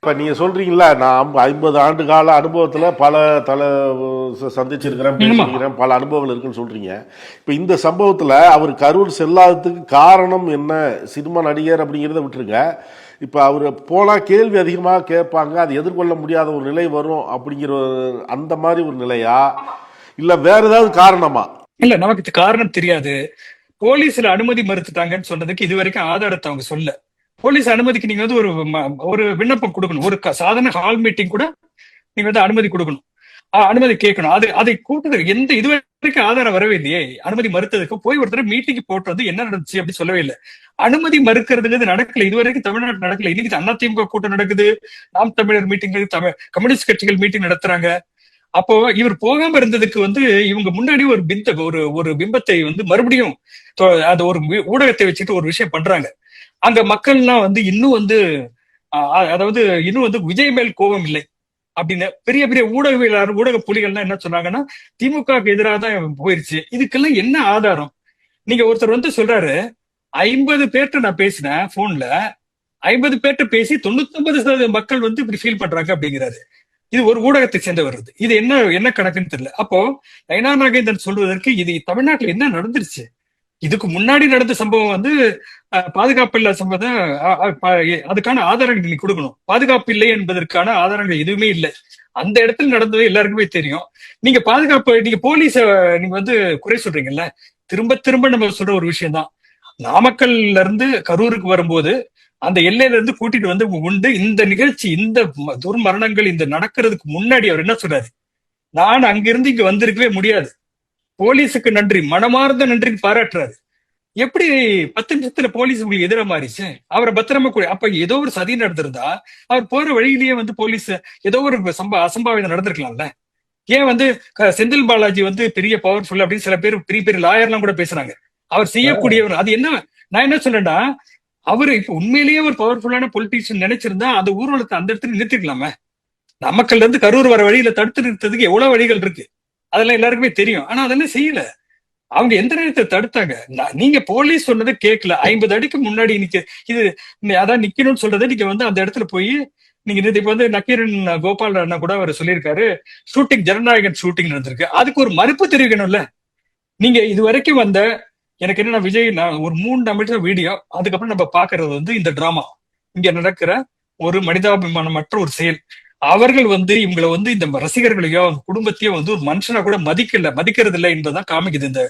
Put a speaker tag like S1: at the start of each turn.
S1: இப்போ நீங்கள் சொல்கிறீங்களா, நான் 50 ஆண்டு கால அனுபவத்தில் பல சந்திச்சிருக்கிறேன், பேசியிருக்கிறேன், பல அனுபவங்கள் இருக்குன்னு சொல்கிறீங்க. இப்போ இந்த சம்பவத்தில் அவர் கரூர் செல்லாததுக்கு காரணம் என்ன? சினிமா நடிகர் அப்படிங்கிறத விட்டுருங்க. இப்போ அவர் போனால் கேள்வி அதிகமாக கேட்பாங்க, அது எதிர்கொள்ள முடியாத ஒரு நிலை வரும் அப்படிங்கிற அந்த மாதிரி ஒரு நிலையா, இல்லை வேற ஏதாவது காரணமா?
S2: இல்லை, நமக்கு காரணம் தெரியாது. போலீஸ்ல அனுமதி மறுத்துட்டாங்கன்னு சொன்னதுக்கு இது வரைக்கும் ஆதாரத்தை அவங்க சொல்ல. போலீஸ் அனுமதிக்கு நீங்க வந்து ஒரு விண்ணப்பம் கொடுக்கணும். ஒரு சாதாரண ஹால் மீட்டிங் கூட நீங்க வந்து அனுமதி கொடுக்கணும், அனுமதி கேட்கணும். அதை கூட்டத்துக்கு எந்த இது வரைக்கும் ஆதாரம் வரவே இல்லையே. அனுமதி மறுத்ததுக்கு போய் ஒருத்தர் மீட்டிங் போட்டு வந்து என்ன நடந்துச்சு அப்படி சொல்லவே இல்லை. அனுமதி மறுக்கிறதுங்கிறது நடக்கல, இது வரைக்கும் தமிழ்நாட்டு நடக்கல. இன்னைக்கு அதிமுக கூட்டம் நடக்குது, நாம் தமிழர் மீட்டிங், கம்யூனிஸ்ட் கட்சிகள் மீட்டிங் நடத்துறாங்க. அப்போ இவர் போகாம இருந்ததுக்கு வந்து இவங்க முன்னாடி ஒரு பிம்பத்தை வந்து மறுபடியும் அது ஒரு ஊடகத்தை வச்சுட்டு ஒரு விஷயம் பண்றாங்க. அங்க மக்கள்லாம் வந்து இன்னும் வந்து அதாவது இன்னும் வந்து விஜய் மேல் கோபம் இல்லை அப்படின்னு பெரிய பெரிய ஊடகவியலாளர், ஊடக புலிகள்லாம் என்ன சொன்னாங்கன்னா, திமுகவுக்கு எதிராக தான் போயிருச்சு. இதுக்கெல்லாம் என்ன ஆதாரம்? நீங்க ஒருத்தர் வந்து சொல்றாரு, 50 பேர்ட்ட நான் பேசினேன் போன்ல, 50 பேர்ட்ட பேசி 99% மக்கள் வந்து இப்படி ஃபீல் பண்றாங்க அப்படிங்கிறாரு. இது ஒரு ஊடகத்தை சேர்ந்து வருது. இது என்ன கணக்குன்னு தெரியல. அப்போ நயனா நாகேந்திரன் சொல்வதற்கு இது தமிழ்நாட்டுல என்ன நடந்துருச்சு, இதுக்கு முன்னாடி நடந்த சம்பவம் வந்து பாதுகாப்பு இல்ல சம்பவம், அதுக்கான ஆதாரங்கள் நீங்க கொடுக்கணும். பாதுகாப்பு இல்லை என்பதற்கான ஆதாரங்கள் எதுவுமே இல்லை. அந்த இடத்துல நடந்தது எல்லாருக்குமே தெரியும். நீங்க நீங்க போலீஸ நீங்க வந்து குறை சொல்றீங்கல்ல, திரும்ப திரும்ப நம்ம சொல்ற ஒரு விஷயம் தான். நாமக்கல்ல இருந்து கரூருக்கு வரும்போது அந்த எல்லையில இருந்து கூட்டிட்டு வந்து உண்டு இந்த நிகழ்ச்சி, இந்த துர்மரணங்கள் இந்த நடக்கிறதுக்கு முன்னாடி அவர் என்ன சொல்றாரு, நான் அங்கிருந்து இங்க வந்திருக்கவே முடியாது, போலீஸுக்கு நன்றி, மனமார்ந்த நன்றி பாராட்டுறாரு. எப்படி 10 நிமிஷத்துல போலீஸ் உங்களுக்கு எதிராக மாறிச்சு? அவரை பத்திரமா அப்ப ஏதோ ஒரு சதி நடந்திருந்தா அவர் போற வழியிலேயே வந்து போலீஸ் ஏதோ ஒரு அசம்பாவிதம் நடந்திருக்கலாம்ல. ஏன் வந்து செந்தில் பாலாஜி வந்து பெரிய பவர்ஃபுல் அப்படின்னு சில பேர் பெரிய பெரிய லாயர்லாம் கூட பேசுறாங்க. அவர் செய்யக்கூடியவர் அது என்ன? நான் என்ன சொல்றேன்னா, அவரு இப்ப உண்மையிலேயே ஒரு பவர்ஃபுல்லான பொலிட்டீஷியன் நினைச்சிருந்தா அந்த ஊர்வலத்தை அந்த இடத்துல நிறுத்திருக்கலாமே. நாமக்கல்ல இருந்து கரூர் வர வழியில தடுத்து நிறுத்ததுக்கு எவ்வளவு வழிகள் இருக்கு, அதெல்லாம் எல்லாருக்குமே தெரியும். ஆனா அதெல்லாம் செய்யல. அவங்க எந்த நேரத்தை தடுத்தாங்க? நீங்க போலீஸ் சொன்னதை கேட்கல. 50 அடிக்கு முன்னாடி இது அதான் நிக்கணும்னு சொல்றதை நீங்க வந்து அந்த இடத்துல போய் நீங்க இப்ப வந்து நக்கீரன் கோபால் அண்ணா கூட அவர் சொல்லியிருக்காரு, ஷூட்டிங் ஜனநாயகன் ஷூட்டிங் நடந்திருக்கு, அதுக்கு ஒரு மறுப்பு தெரிவிக்கணும்ல. நீங்க இது வரைக்கும் வந்த எனக்கு என்ன, விஜய் ஒரு 3 நிமிஷம் வீடியோ, அதுக்கப்புறம் நம்ம பாக்குறது வந்து இந்த டிராமா, இங்க நடக்கிற ஒரு மனிதாபிமானமற்ற ஒரு செயல். அவர்கள் வந்து இவங்களை வந்து இந்த ரசிகர்களையோ குடும்பத்தையோ வந்து ஒரு மனுஷனா கூட மதிக்கிறது இல்லை என்பதுதான் காமிக்குது இந்த